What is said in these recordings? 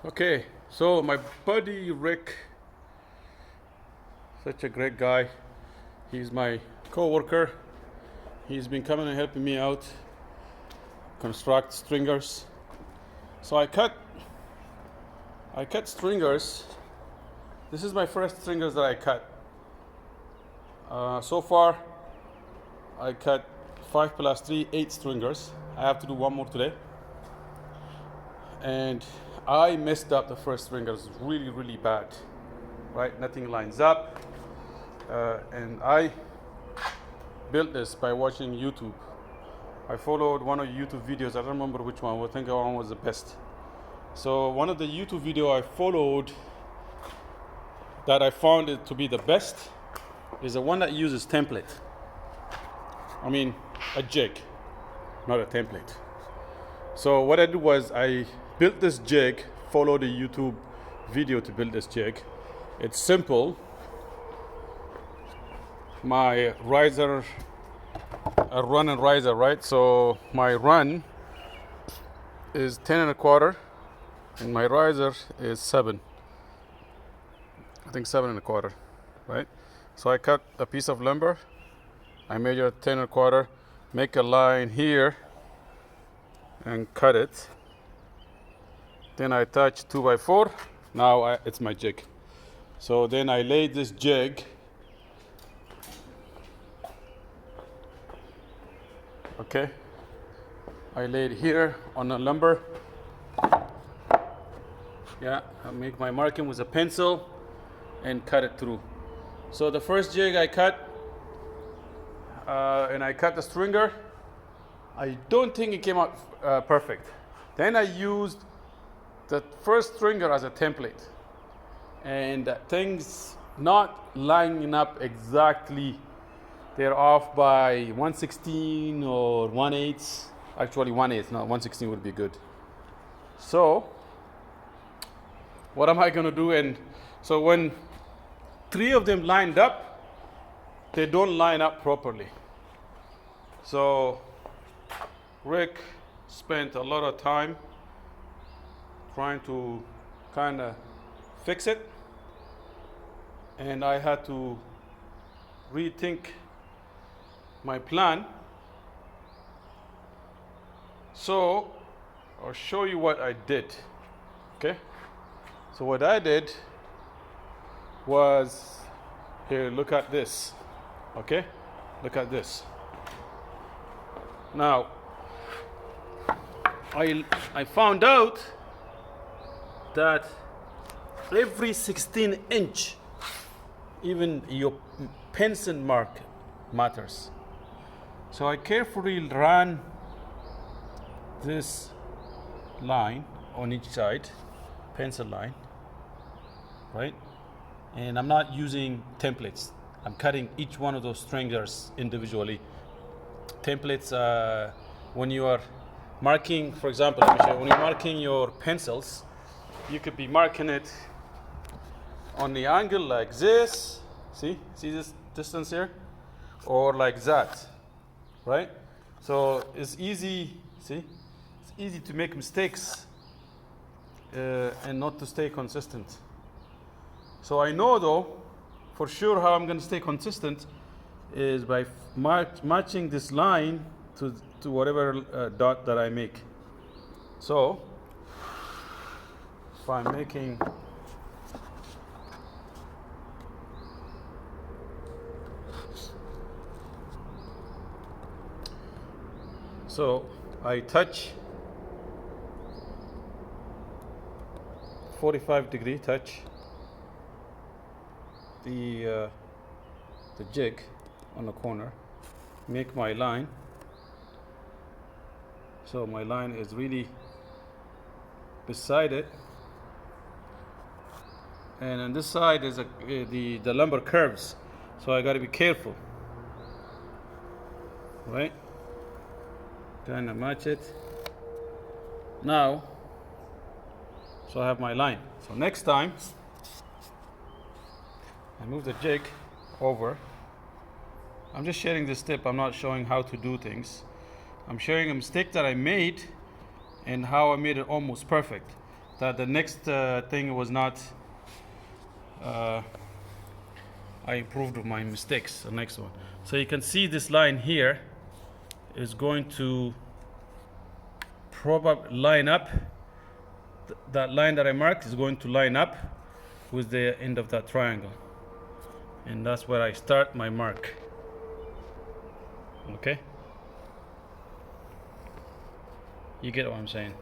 Okay, so my buddy Rick, such a great guy. He's my co-worker. He's been coming and helping me out construct stringers. So I cut stringers. This is my first stringers that I cut. So far, I cut 5 plus 3, 8 stringers. I have to do one more today. And I messed up the first stringers really, really bad. Right? Nothing lines up. And I built this by watching YouTube. I followed one of YouTube videos. I don't remember which one. I think one was the best. So one of the YouTube video I followed that I found it to be the best is the one that uses template. I mean, a jig, not a template. So what I did was I built this jig, followed the YouTube video to build this jig. It's simple. My riser, a run and riser, right? So my run is 10 1/4 and my riser is 7. I think 7 1/4, right? So I cut a piece of lumber. I measure 10 1/4, make a line here and cut it. Then I attach 2x4. Now it's my jig. So then I laid this jig. Okay. I laid here on the lumber. Yeah, I make my marking with a pencil and cut it through. So the first jig I cut, and I cut the stringer. I don't think it came out perfect. Then I used the first stringer as a template, and things not lining up exactly. They're off by 1/16 or 1/8. Actually 1/8, no, 1/16 would be good. So what am I gonna do? And so when 3 of them lined up, they don't line up properly. So Rick spent a lot of time trying to kind of fix it, and I had to rethink my plan. So I'll show you what I did. Okay, so what I did was, here, look at this. Okay, look at this. Now I found out that every 16 inch, even your pencil mark matters. So I carefully ran this line on each side, pencil line, right? And I'm not using templates. I'm cutting each one of those stringers individually. Templates, when you are marking, for example, let me show you, when you're marking your pencils, you could be marking it on the angle like this. See this distance here? Or like that, right? So it's easy, see? It's easy to make mistakes and not to stay consistent. So I know though, for sure how I'm gonna stay consistent is by matching this line to whatever dot that I make. So if I'm making so I touch 45-degree touch the jig on the corner, make my line. So my line is really beside it, and on this side is the lumber curves, so I got to be careful, right? Kind of match it now, so I have my line. So next time I move the jig over. I'm just sharing this tip. I'm not showing how to do things. I'm sharing a mistake that I made and how I made it almost perfect. that the next thing was not. I improved on my mistakes. The next one. So you can see this line here is going to probably line up. That line that I marked is going to line up with the end of that triangle, and that's where I start my mark. Okay, you get what I'm saying?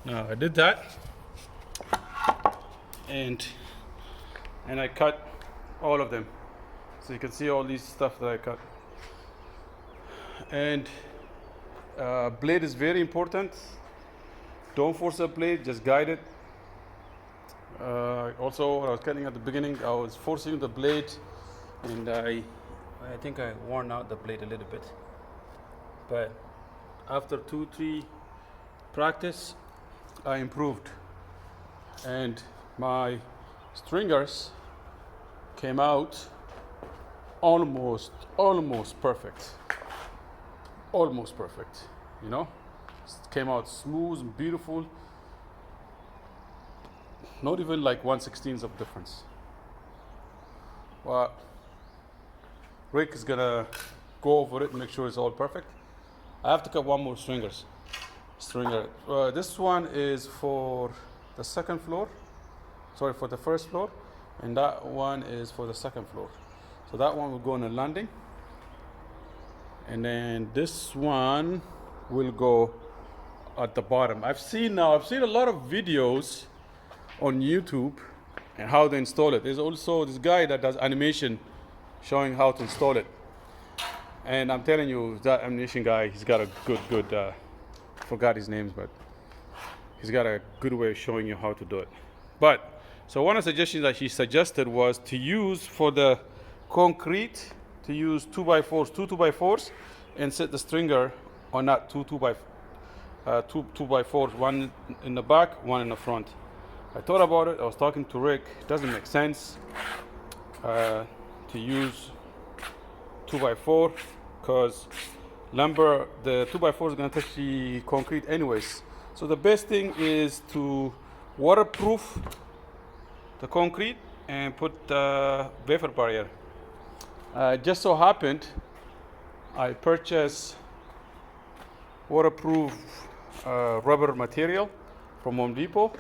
Now I did that, and I cut all of them, so you can see all these stuff that I cut. And blade is very important. Don't force a blade, just guide it. Also, when I was cutting at the beginning, I was forcing the blade, and I think I worn out the blade a little bit. But after 2-3 practice, I improved, and my stringers came out almost perfect. Almost perfect, you know. It came out smooth and beautiful. Not even like 1/16 of difference. Well, Rick is gonna go over it and make sure it's all perfect. I have to cut one more stringer. This one is for the second floor. Sorry, for the first floor, and that one is for the second floor. So that one will go on a landing, and then this one will go at the bottom. I've seen a lot of videos on YouTube and how to install it. There's also this guy that does animation showing how to install it, and I'm telling you, that animation guy, he's got a good forgot his names, but he's got a good way of showing you how to do it. But so one of the suggestions that he suggested was to use, for the concrete, to use 2x4s, and set the stringer on that two 2x4s, one in the back, one in the front. I thought about it. I was talking to Rick. It doesn't make sense to use 2x4 because the 2x4 is going to touch the concrete anyways. So the best thing is to waterproof the concrete and put the vapor barrier. Just so happened, I purchased waterproof rubber material from Home Depot.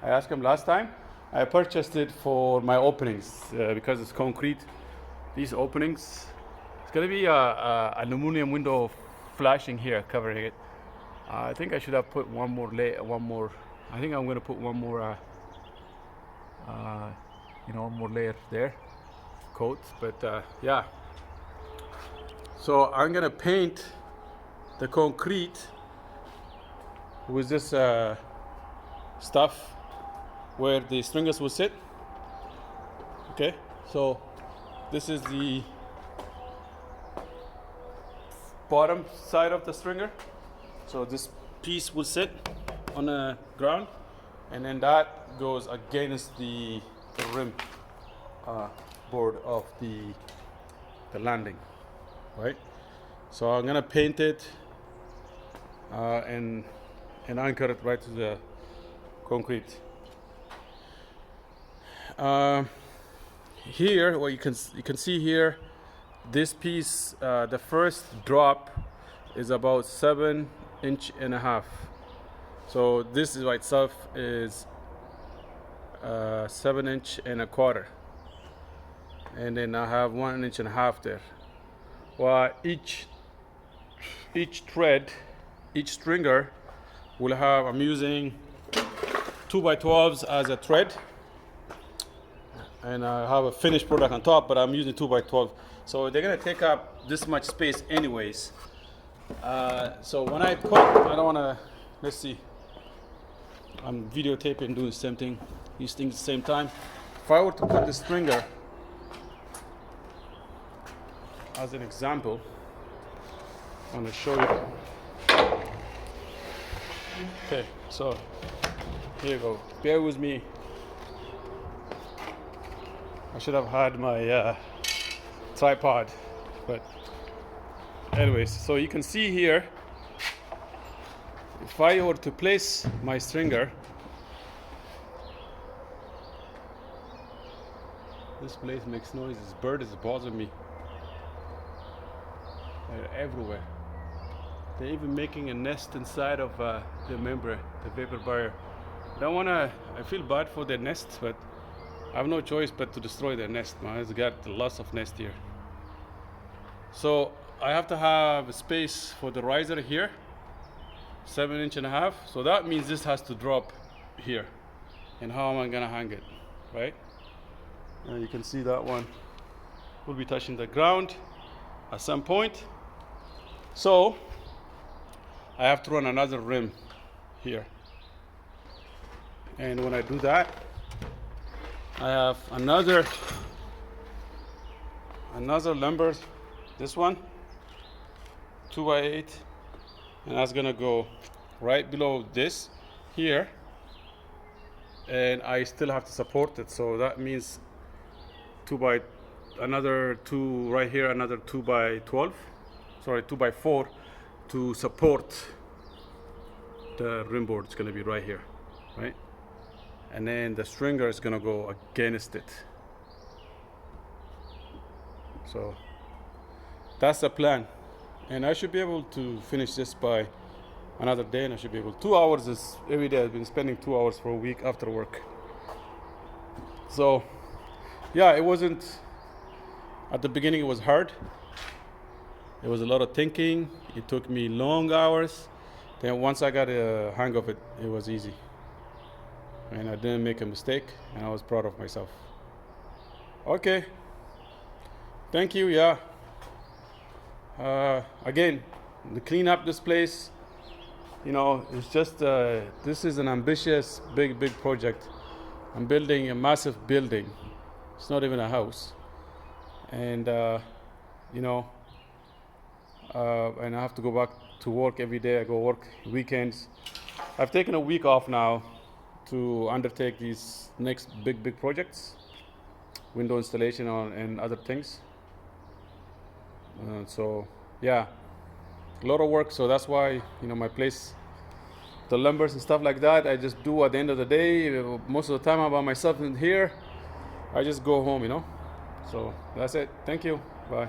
I asked him last time. I purchased it for my openings because it's concrete. These openings, it's gonna be an aluminum window flashing here, covering it. I think I should have put one more. I think I'm gonna put one more. One more layer there, coat. But yeah. So I'm gonna paint the concrete with this stuff where the stringers will sit. Okay, so this is the bottom side of the stringer. So this piece will sit on the ground, and then that goes against the rim board of the landing, right? So I'm gonna paint it and anchor it right to the concrete. Here, what you can see here, this piece, the first drop is about 7.5 inches. So this is by itself is 7.25 inches, and then I have 1.5 inches there. Well, each thread, each stringer will have, I'm using 2x12s as a thread, and I have a finished product on top, but I'm using 2x12. So they're gonna take up this much space anyways. So when I don't wanna, let's see, I'm videotaping, doing the same thing, these things at the same time. If I were to put the stringer as an example, I'm gonna show you. Okay, so here you go. Bear with me. I should have had my tripod, but anyways, so you can see here, if I were to place my stringer, this place makes noise. This bird is bothering me. They're everywhere. They're even making a nest inside of the membrane, the vapor barrier. I feel bad for their nest, but I have no choice but to destroy their nest, man. It's got lots of nest here. So I have to have a space for the riser here, 7.5 inches. So that means this has to drop here. And how am I gonna hang it, right? You can see that one will be touching the ground at some point. So I have to run another rim here. And when I do that, I have another lumber, this one, 2x8, and that's gonna go right below this here, and I still have to support it. So that means another two right here, another 2x12, sorry, 2x4 to support the rim board. It's gonna be right here, right? And then the stringer is gonna go against it. So that's the plan, and I should be able to finish this by another day, and I should be able. 2 hours is every day. I've been spending 2 hours for a week after work. So yeah, it wasn't, at the beginning it was hard. It was a lot of thinking. It took me long hours. Then once I got a hang of it, it was easy. And I didn't make a mistake, and I was proud of myself. Okay. Thank you, yeah. Again, to clean up this place, you know, it's just, this is an ambitious, big project. I'm building a massive building. It's not even a house. And, you know, and I have to go back to work every day. I go work weekends. I've taken a week off now to undertake these next big projects, window installation and other things. So yeah, a lot of work. So that's why, you know, my place, the lumbers and stuff like that, I just do at the end of the day. Most of the time I'm by myself in here. I just go home, you know. So that's it. Thank you. Bye.